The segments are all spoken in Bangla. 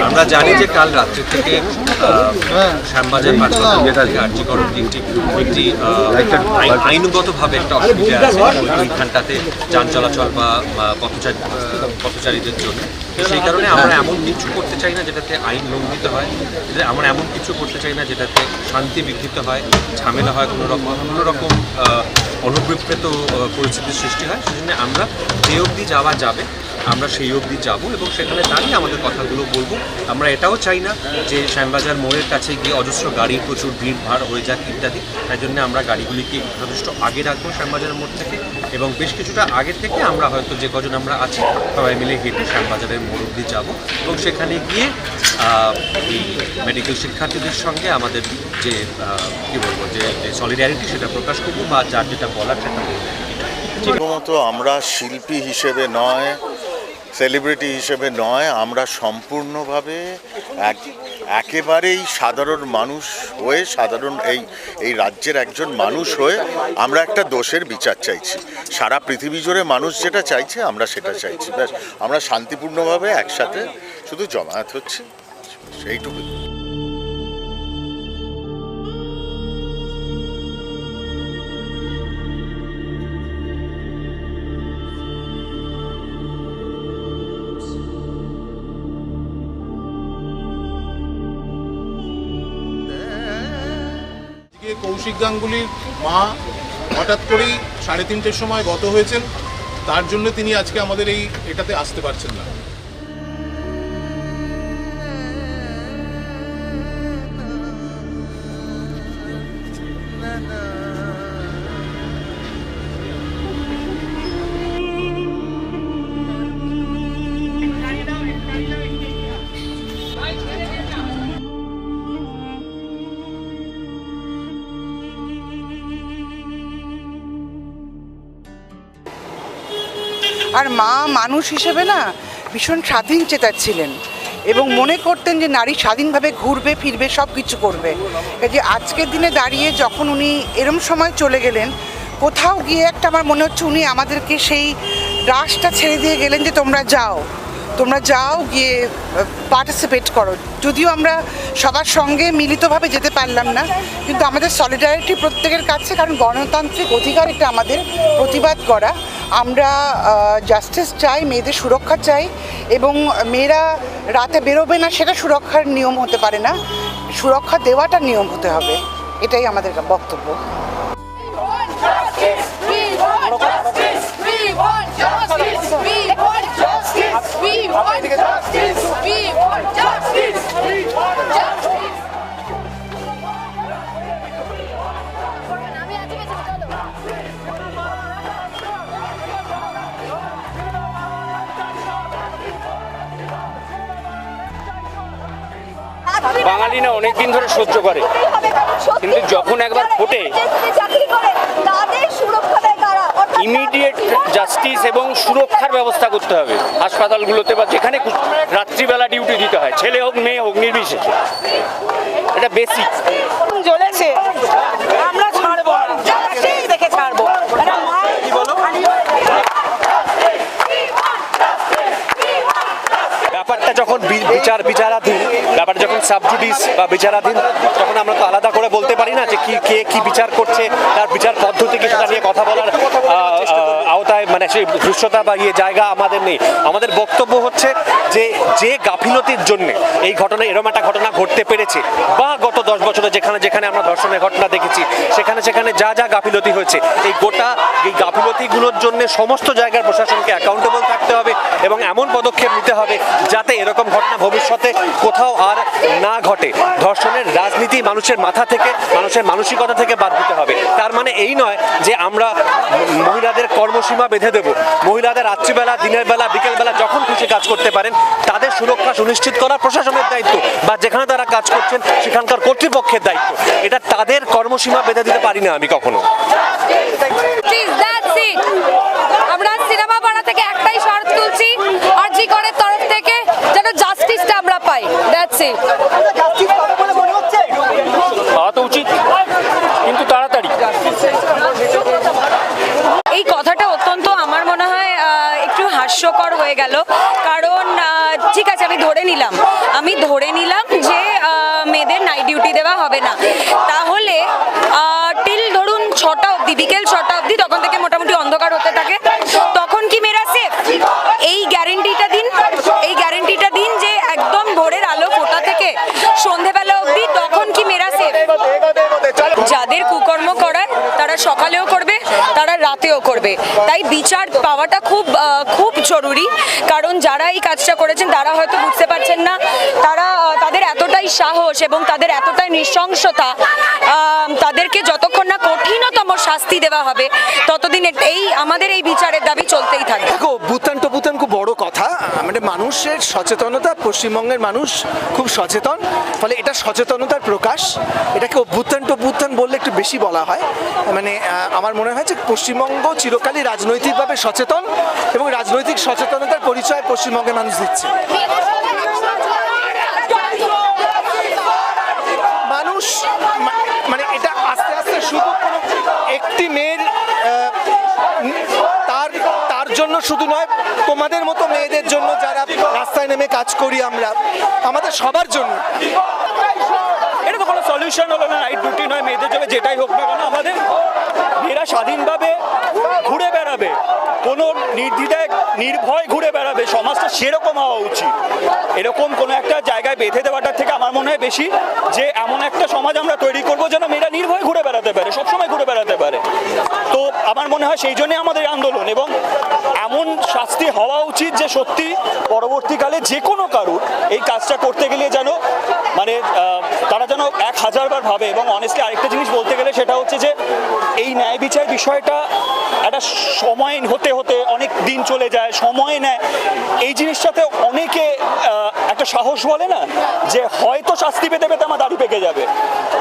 আমরা জানি যে কাল রাত্রি থেকে শ্যামবাজার কার্যকরণ একটি আইনগতভাবে একটা অসুবিধা আছে ওইখানটাতে যান চলাচল বা পথচারীদের জন্য। সেই কারণে আমরা এমন কিছু করতে চাই না যেটাতে আইন লঙ্ঘিত হয়, আমরা এমন কিছু করতে চাই না যেটাতে শান্তি বিঘ্নিত হয়, ঝামেলা হয়, কোনো রকম অনুবিপ্রেত পরিস্থিতির সৃষ্টি হয়। সেজন্য আমরা যে অবধি যাওয়া যাবে আমরা সেই অবধি যাবো এবং সেখানে দাঁড়িয়ে আমাদের কথাগুলো বলবো। আমরা এটাও চাই না যে শ্যামবাজার মোড়ের কাছে গিয়ে অজস্র গাড়ির প্রচুর ভিড় ভাড় হয়ে যাক ইত্যাদি। তাই জন্য আমরা গাড়িগুলিকে যথেষ্ট আগে রাখবো শ্যামবাজার মোড় থেকে, এবং বেশ কিছুটা আগে থেকে আমরা হয়তো যে কজন আমরা আছি সবাই মিলে হেঁটে শ্যামবাজারের মোড় অবধি যাবো এবং সেখানে গিয়ে এই মেডিকেল শিক্ষার্থীদের সঙ্গে আমাদের যে কী বলবো যে সলিডারিটি সেটা প্রকাশ করবো বা যার যেটা বলার সেটা বলবো। ঠিকমতো আমরা শিল্পী হিসেবে নয়, সেলিব্রিটি হিসেবে নয়, আমরা সম্পূর্ণভাবে একেবারেই সাধারণ মানুষ হয়ে, সাধারণ এই রাজ্যের একজন মানুষ হয়ে আমরা একটা দোষের বিচার চাইছি। সারা পৃথিবী জুড়ে মানুষ যেটা চাইছে আমরা সেটা চাইছি। ব্যাস, আমরা শান্তিপূর্ণভাবে একসাথে শুধু জমায়েত হচ্ছে, সেইটুকুই। কৌশিক গাঙ্গুলির মা হঠাৎ করেই 3:30টার সময় গত হয়েছেন, তার জন্য তিনি আজকে আমাদের এটাতে আসতে পারছেন না। আর মা মানুষ হিসেবে না ভীষণ স্বাধীন চেতা ছিলেন এবং মনে করতেন যে নারী স্বাধীনভাবে ঘুরবে ফিরবে, সব কিছু করবে। যে আজকের দিনে দাঁড়িয়ে যখন উনি এরম সময় চলে গেলেন, কোথাও গিয়ে একটা আমার মনে হচ্ছে উনি আমাদেরকে সেই রাশটা ছেড়ে দিয়ে গেলেন যে তোমরা যাও গিয়ে পার্টিসিপেট করো। যদিও আমরা সবার সঙ্গে মিলিতভাবে যেতে পারলাম না, কিন্তু আমাদের সলিডারিটি প্রত্যেকের কাছে, কারণ গণতান্ত্রিক অধিকার এটা আমাদের প্রতিবাদ করা। আমরা জাস্টিস চাই, মেয়েদের সুরক্ষা চাই, এবং মেয়েরা রাতে বেরোবে না সেটা সুরক্ষার নিয়ম হতে পারে না, সুরক্ষা দেওয়াটা নিয়ম হতে হবে। এটাই আমাদের বক্তব্য। বাঙালি না অনেকদিন ধরে সহ্য করে, কিন্তু যখন একবার ফোটে ইমিডিয়েট জাস্টিস এবং সুরক্ষার ব্যবস্থা করতে হবে হাসপাতালগুলোতে বা যেখানে রাত্রিবেলা ডিউটি দিতে হয়, ছেলে হোক মেয়ে হোক নির্বিশেষে। এটা বেসিক। জ্বলেছে, আমরা ছাড়বো না, দেখে ছাড়বো। ব্যাপারটা যখন বিচারাধীন, ব্যাপারটা যখন সাবজুডিস বা বিচারাধীন, তখন আমরা তো আলাদা করে বলতে পারি না যে কে কি বিচার করছে, তার বিচার পদ্ধতি কি, সেটা নিয়ে কথা বলার আওতায় মানে সেই দৃশ্যতা বা জায়গা আমাদের নেই। আমাদের বক্তব্য হচ্ছে যে গাফিলতির জন্য এই ঘটনা, এরকম একটা ঘটনা ঘটতে পেরেছে, বা গত 10 বছরে যেখানে যেখানে আমরা ধর্ষণের ঘটনা দেখেছি সেখানে যা গাফিলতি হয়েছে, এই গাফিলতিগুলোর জন্য সমস্ত জায়গার প্রশাসনকে অ্যাকাউন্টেবল থাকতে হবে এবং এমন পদক্ষেপ নিতে হবে যাতে এরকম ঘটনা ভবিষ্যতে কোথাও আর না ঘটে। ধর্ষণের রাজনীতি মানুষের মাথা থেকে, মানুষের মানসিকতা থেকে বাদ দিতে হবে। তার মানে এই নয় যে আমরা মহিলাদের কর্মসীমা বেঁধে দেব। মহিলাদের রাত্রিবেলা, দিনের বেলা, বিকেলবেলা যখন খুশি কাজ করতে পারেন, তাদের সুরক্ষা সুনিশ্চিত করা প্রশাসনের দায়িত্ব, বা যেখানে তারা কাজ করছেন সেখানকার কর্তৃপক্ষের দায়িত্ব। এটা তাদের কর্মসীমা বেঁধে দিতে পারি না আমি কখনো। আমরা সিনেমা পাড়া থেকে একটাই শর্ত তুলছি, আরজি করের তরফ থেকে যেন জাস্টিসটা আমরা পাই। That's it. পাওয়া তো উচিত, কিন্তু তাড়াতাড়ি। এই কথাটা অত্যন্ত আমার মনে হয় একটু হাস্যকর হয়ে গেল, কারণ ঠিক আছে আমি ধরে নিলাম যে মেয়েদের নাইট ডিউটি দেওয়া হবে না, তাহলে টিল ধরুন 6টা অবধি, বিকেল 6টা অবধি, তখন থেকে মোটামুটি অন্ধকার হতে থাকে, তখন কি মেয়েরা সেফ? এই গ্যারেন্টিটা দিন যে একদম ভোরের আলো ফোটা থেকে সন্ধেবেলা অবধি, তখন কি মেয়েরা সেফ? যাদের কুকর্ম করার তারা সকালেও করবে, তারা রাতেও করবে। তাই বিচার পাওয়াটা খুব জরুরি, কারণ যারা এই কাজটা করেছেন তারা হয়তো বুঝতে পারছেন না, তাদের এতটাই সাহস এবং তাদের এতটাই নৃশংসতা, তাদেরকে যতক্ষণ না কঠিনতম শাস্তি দেওয়া হবে ততদিন আমাদের এই বিচারের দাবি চলতেই থাকবে। দেখো, অভ্যুত্থান খুব বড় কথা, মানে মানুষের সচেতনতা, পশ্চিমবঙ্গের মানুষ খুব সচেতন, ফলে এটা সচেতনতার প্রকাশ। এটাকে অভ্যুত্থান বললে একটু বেশি বলা হয়। মানে আমার মনে হয় যে পশ্চিমবঙ্গ চিরকালই রাজনৈতিকভাবে সচেতন এবং রাজনৈতিক সচেতনতার পরিচয় পশ্চিমবঙ্গের মানুষ দিচ্ছে। মানুষ মানে এটা আস্তে আস্তে শুধু কোনো একটি মেয়ের তার জন্য শুধু নয়, তোমাদের মতো মেয়েদের জন্য যারা রাস্তায় নেমে কাজ করি আমরা, আমাদের সবার জন্য। এটা তো কোনো সলিউশন হলো না, নাইট ডিউটি নয়, মেয়েদের জন্য যেটাই হোক না কেন, আমাদের মেয়েরা স্বাধীনভাবে ঘুরে বেড়াবে, কোনো নির্দ্বিধায় নির্ভয় ঘুরে বেড়াবে। সমাজটা সেরকম হওয়া উচিত। এরকম কোনো একটা জায়গায় বেঁধে দেওয়াটার থেকে আমার মনে হয় বেশি যে এমন একটা সমাজ আমরা তৈরি করবো যেন মেয়েরা নির্ভয় ঘুরে বেড়াতে পারে, সবসময় ঘুরে বেড়াতে পারে। তো আমার মনে হয় সেই জন্যই আমাদের আন্দোলন, এবং এমন শাস্তি হওয়া উচিত যে সত্যি পরবর্তীকালে যে কোনো কারুর এই কাজটা করতে গেলে যেন মানে তারা যেন 1000 বার ভাবে। এবং অনেস্টলি আরেকটা জিনিস বলতে গেলে সেটা হচ্ছে যে এই ন্যায় বিচার বিষয়টা একটা সময় হতে অনেক দিন চলে যায়, সময় নেয়। এই জিনিসটাতে অনেকে একটা সাহস বলে না, যে হয়তো শাস্তি পেতে পেতে আমার দাড়ি পেকে যাবে,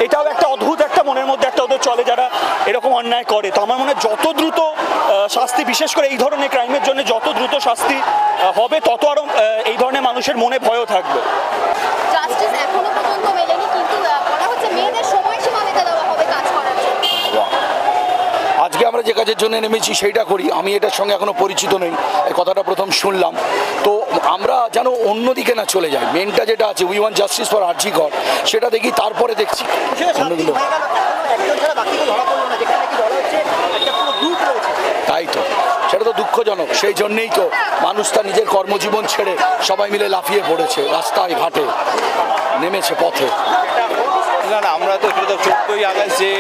এটাও একটা অদ্ভুত একটা মনের মধ্যে একটা ওদের চলে যারা এরকম অন্যায় করে। তো আমার মনে হয় যত দ্রুত শাস্তি, বিশেষ করে এই ধরনের ক্রাইমের জন্য যত দ্রুত শাস্তি হবে, তত আরও এই ধরনের মানুষের মনে ভয়ও থাকবে। জাস্টিস এখনো পর্যন্ত মেলেনি, কিন্তু বলা হচ্ছে মেয়েদের সময়সীমা বেঁধে দেওয়া হবে কাজ করার জন্য। আজকে আমরা যে কাজের জন্য নেমেছি সেইটা করি। আমি এটার সঙ্গে এখনো পরিচিত নই, এই কথাটা প্রথম শুনলাম। তো আমরা যেন অন্যদিকে না চলে যাই। মেনটা যেটা আছে, উই ওয়ান্ট জাস্টিস ফর আরজি কর, সেটা দেখি, তারপরে দেখছি অন্যগুলো। তাই তো, সেটা তো দুঃখজনক। সেই জন্যেই তো মানুষ তার নিজের কর্মজীবন ছেড়ে সবাই মিলে লাফিয়ে পড়েছে, রাস্তায় ঘাটে নেমেছে পথে। না, আমরা তো এটা তো 14ই আগস্ট যে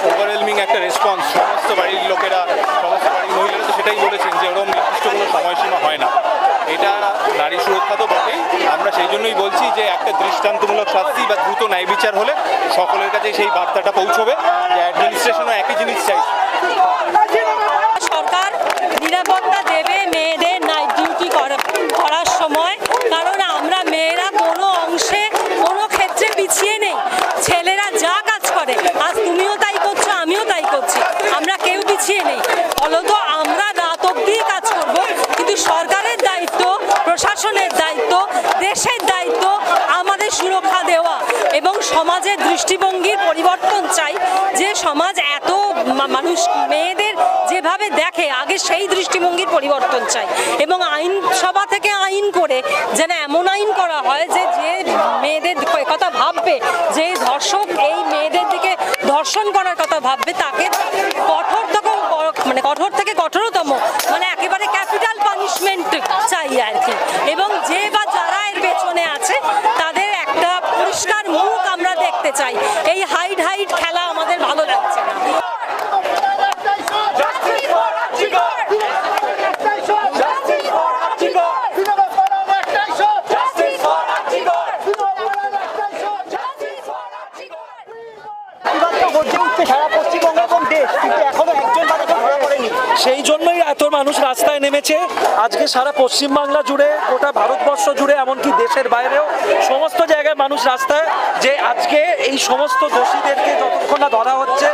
ওভারওয়েলমিং একটা রেসপন্স, সমস্ত বাড়ির লোকেরা, সমস্ত বাড়ির মহিলারা তো সেটাই বলেছেন যে ওরকম নির্দিষ্ট কোনো সময়সীমা হয় না। এটা নারী সুরক্ষা তো বটেই। আমরা সেই জন্যই বলছি যে একটা দৃষ্টান্তমূলক শাস্তি বা দ্রুত ন্যায় বিচার হলে সকলের কাছে সেই বার্তাটা পৌঁছবে যে অ্যাডমিনিস্ট্রেশনও একই জিনিস চাইছে। সরকার নিরাপত্তা দেবে মেয়েদের নাইট ডিউটি করার সময়, কারণ আমরা মেয়েরা কোনো অংশে কোনো ক্ষেত্রে পিছিয়ে নেই। ছেলেরা যা কাজ করে, আজ তুমিও তাই করছো, আমিও তাই করছি, আমরা কেউ পিছিয়ে নেই। ফলত আমরা রাত অবধি কাজ করব, কিন্তু সরকারের দায়িত্ব, প্রশাসনের দায়িত্ব, দেশের দায়িত্ব আমাদের সুরক্ষা দেওয়া এবং সমাজের দৃষ্টিভঙ্গির পরিবর্তন চাই। যে সমাজ এত মানুষ মেয়েদের যেভাবে দেখে আগে, সেই দৃষ্টিভঙ্গির পরিবর্তন চাই। এবং আইনসভা থেকে আইন করে যেন এমন আইন করা হয় যে মেয়েদের কথা ভাববে, যে ধর্ষক এই মেয়েদের দিকে ধর্ষণ করার কথা ভাববে, তাকে কঠোর থেকে কঠোরতম মানুষ রাস্তায় নেমেছে। আজকে সারা পশ্চিমবাংলা জুড়ে, গোটা ভারতবর্ষ জুড়ে, এমনকি দেশের বাইরেও সমস্ত জায়গায় মানুষ রাস্তায়, যে আজকে এই সমস্ত দোষীদেরকে যতক্ষণ না ধরা হচ্ছে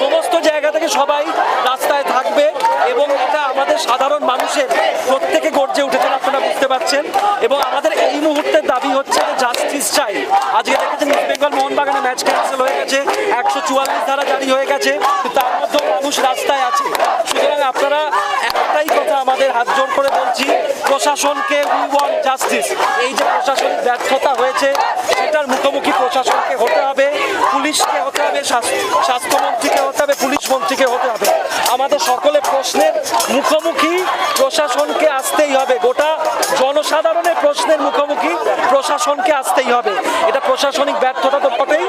সমস্ত জায়গা থেকে সবাই রাস্তায় থাকবে। এবং এটা আমাদের সাধারণ মানুষের প্রত্যেকে গর্জে উঠেছেন, আপনারা বুঝতে পারছেন। এবং আমাদের এই মুহূর্তের দাবি হচ্ছে যে জাস্টিস চাই। আজকে দেখেছেন ইস্ট বেঙ্গল মোহনবাগানে ম্যাচ ক্যান্সেল হয়ে গেছে, 144 ধারা জারি হয়ে গেছে, তার মধ্যেও মানুষ রাস্তায় আছে। সুতরাং আপনারা একটাই কথা আমাদের হাত জোর করে বলছি, প্রশাসনকে উই ওয়ান্ট জাস্টিস। এই যে প্রশাসনিক ব্যর্থতা হয়েছে সেটার মুখোমুখি প্রশাসনকে হতে হবে, পুলিশকে হতে হবে, স্বাস্থ্যমন্ত্রীকে হতে হবে, পুলিশ মন্ত্রীকে হতে হবে। আমাদের সকলে প্রশ্নের মুখোমুখি প্রশাসনকে আসতেই হবে, গোটা জনসাধারণের প্রশ্নের মুখোমুখি প্রশাসনকে আসতেই হবে। এটা প্রশাসনিক ব্যর্থতা তো বটেই,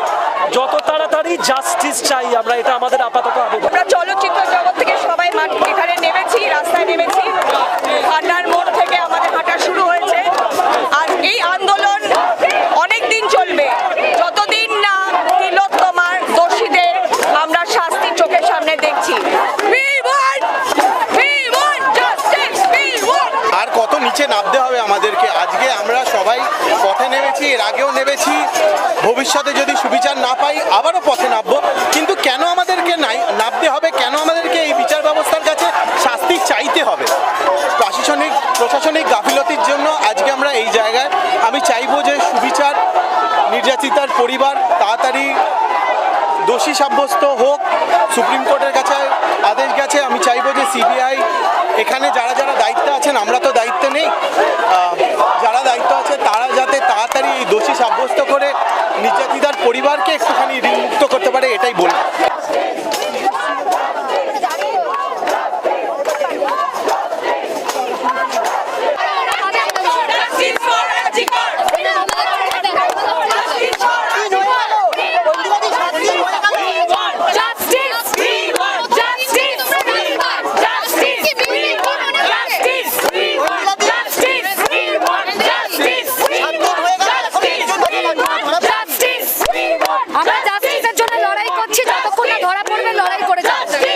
যত তাড়াতাড়ি জাস্টিস চাই আমরা, এটা আমাদের আপাতত আবেদন। আমরা চলচ্চিত্র জগৎ থেকে সবাই মাঠ এখানে নেমেছি, রাস্তায় নেমেছি। ভান্ডার মোড় থেকে আমাদের হাঁটা শুরু হয়েছে। আর এই আন্দোলন অনেক দিন চলবে, যতদিন না তিলোত্তমার দোষীদের আমরা শাস্তি চোখের সামনে দেখছি। আর কত নিচে নামতে হবে আমাদেরকে? আজকে আমরা সবাই পথে নেমেছি, এর আগেও নেমেছি, ভবিষ্যতে যদি সুবিচার না পাই আবারও পথে নামবো। কিন্তু কেন আমাদেরকে নামতে হবে? কেন আমাদেরকে এই বিচার ব্যবস্থার কাছে শাস্তি চাইতে হবে? প্রশাসনিক গাফিলতির জন্য আজকে আমরা এই জায়গায়। আমি চাইবো যে সুবিচার, নির্যাতিতার পরিবার তাড়াতাড়ি দোষী সাব্যস্ত হোক। সুপ্রিম কোর্টের কাছে আদেশ গেছে, আমি চাইবো যে সিবিআই এখানে যারা যারা দায়িত্বে আছেন, আমরা তো দায়িত্বে নেই, যারা দায়িত্ব আছে তারা যাতে তাড়াতাড়ি এই দোষী সাব্যস্ত করে নির্যাতিতার পরিবারকে একটুখানি ঋণমুক্ত করতে পারে, এটাই বলি। আমরা জাস্টিসের জন্য লড়াই করছি, যতক্ষণ না ধরা পড়বে লড়াই করে যাচ্ছি।